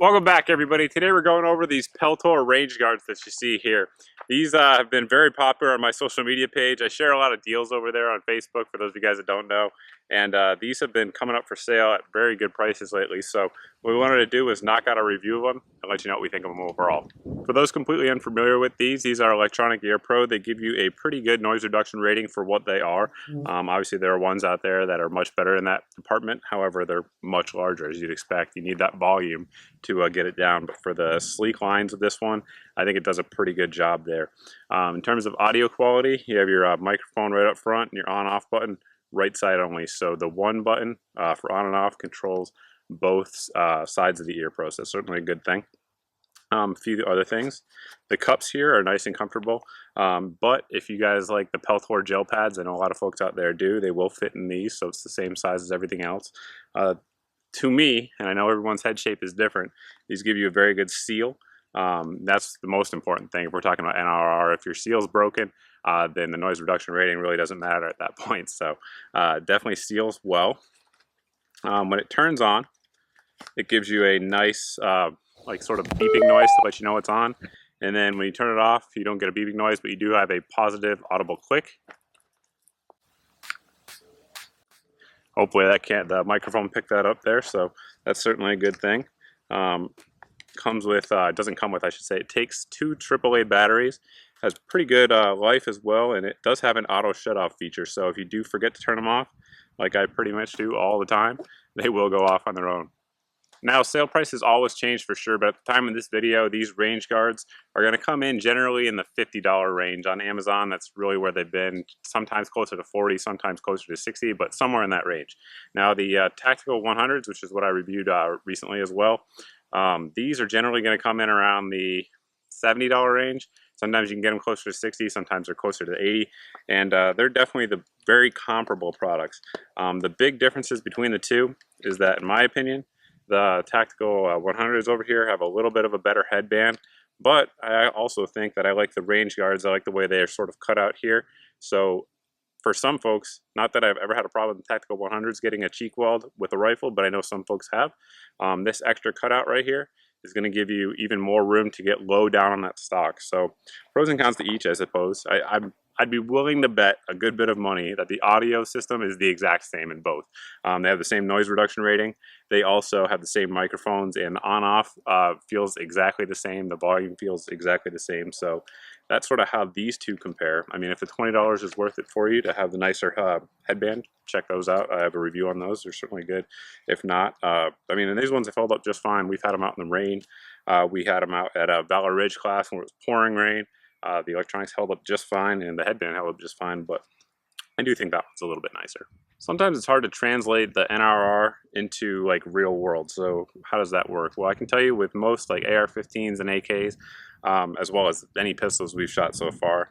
Welcome back, everybody. Today we're going over these Peltor RangeGuards that you see here. These have been very popular on my social media page. I share a lot of deals over there on Facebook for those of you guys that don't know. And these have been coming up for sale at very good prices lately. So what we wanted to do was knock out a review of them and let you know what we think of them overall. For those completely unfamiliar with these are Electronic Ear Pro. They give you a pretty good noise reduction rating for what they are. Obviously there are ones out there that are much better in that department. However, they're much larger as you'd expect. You need that volume to get it down. But for the sleek lines of this one, I think it does a pretty good job there. In terms of audio quality, you have your microphone right up front and your on-off button right side only. So the one button for on and off controls both sides of the ear process. Certainly a good thing. A few other things. The cups here are nice and comfortable, but if you guys like the Peltor gel pads, I know a lot of folks out there do, they will fit in these, so it's the same size as everything else. To me, and I know everyone's head shape is different, these give you a very good seal. That's the most important thing. If we're talking about NRR, if your seal's broken, then the noise reduction rating really doesn't matter at that point. So definitely seals well. When it turns on, it gives you a nice like sort of beeping noise to let you know it's on. And then when you turn it off, you don't get a beeping noise, but you do have a positive audible click. Hopefully the microphone picked that up there, so that's certainly a good thing. Comes with, it doesn't come with, I should say, it takes 2 AAA batteries, has pretty good life as well, and it does have an auto shut-off feature, so if you do forget to turn them off, like I pretty much do all the time, they will go off on their own. Now, sale prices always change for sure, but at the time of this video, these RangeGuards are going to come in generally in the $50 range. On Amazon, that's really where they've been, sometimes closer to 40, sometimes closer to 60, but somewhere in that range. Now, the Tactical 100s, which is what I reviewed recently as well, these are generally going to come in around the $70 range. Sometimes you can get them closer to 60, sometimes they're closer to 80, and they're definitely the very comparable products. The big differences between the two is that, in my opinion, the Tactical 100s over here have a little bit of a better headband, but I also think that I like the RangeGuards. I like the way they are sort of cut out here. So for some folks, not that I've ever had a problem with Tactical 100s getting a cheek weld with a rifle, but I know some folks have. This extra cutout right here is going to give you even more room to get low down on that stock. So pros and cons to each, I suppose. I'd be willing to bet a good bit of money that the audio system is the exact same in both. They have the same noise reduction rating. They also have the same microphones, and on-off feels exactly the same. The volume feels exactly the same. So that's sort of how these two compare. I mean, if the $20 is worth it for you to have the nicer headband, check those out. I have a review on those. They're certainly good. If not, I mean, and these ones have held up just fine. We've had them out in the rain. We had them out at a Valor Ridge class when it was pouring rain. The electronics held up just fine, and the headband held up just fine, but I do think that one's a little bit nicer. Sometimes it's hard to translate the NRR into like real world. So how does that work? Well, I can tell you with most like AR-15s and AKs, as well as any pistols we've shot so far,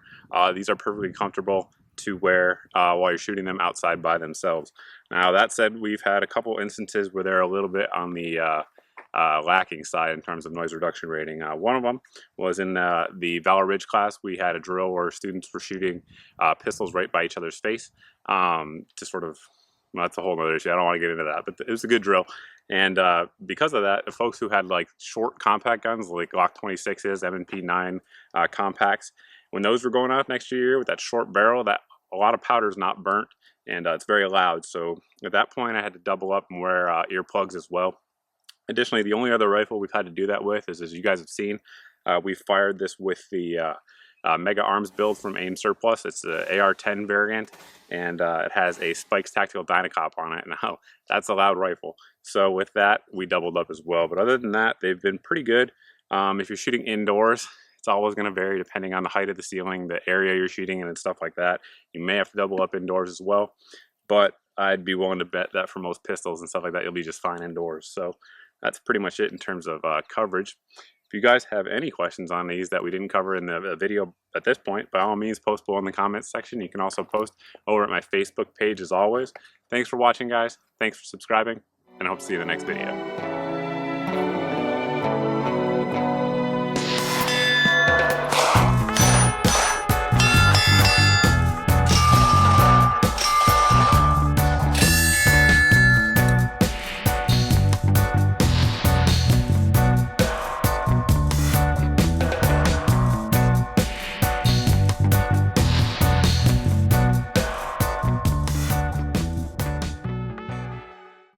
these are perfectly comfortable to wear while you're shooting them outside by themselves. Now that said, we've had a couple instances where they're a little bit on the lacking side in terms of noise reduction rating. One of them was in the Valor Ridge class. We had a drill where students were shooting pistols right by each other's face to sort of, well, that's a whole other issue. I don't want to get into that, but it was a good drill. And because of that, the folks who had like short compact guns like Glock 26s, M&P 9 compacts, when those were going off next year with that short barrel, that a lot of powder is not burnt, and it's very loud. So at that point, I had to double up and wear earplugs as well. Additionally, the only other rifle we've had to do that with is, as you guys have seen, we fired this with the Mega Arms build from AIM Surplus. It's the AR-10 variant, and it has a Spikes Tactical Dynacop on it. Now, that's a loud rifle. So with that, we doubled up as well. But other than that, they've been pretty good. If you're shooting indoors, it's always going to vary depending on the height of the ceiling, the area you're shooting in, and stuff like that. You may have to double up indoors as well. But I'd be willing to bet that for most pistols and stuff like that, you'll be just fine indoors. So that's pretty much it in terms of coverage. If you guys have any questions on these that we didn't cover in the video at this point, by all means, post below in the comments section. You can also post over at my Facebook page as always. Thanks for watching, guys. Thanks for subscribing, and I hope to see you in the next video.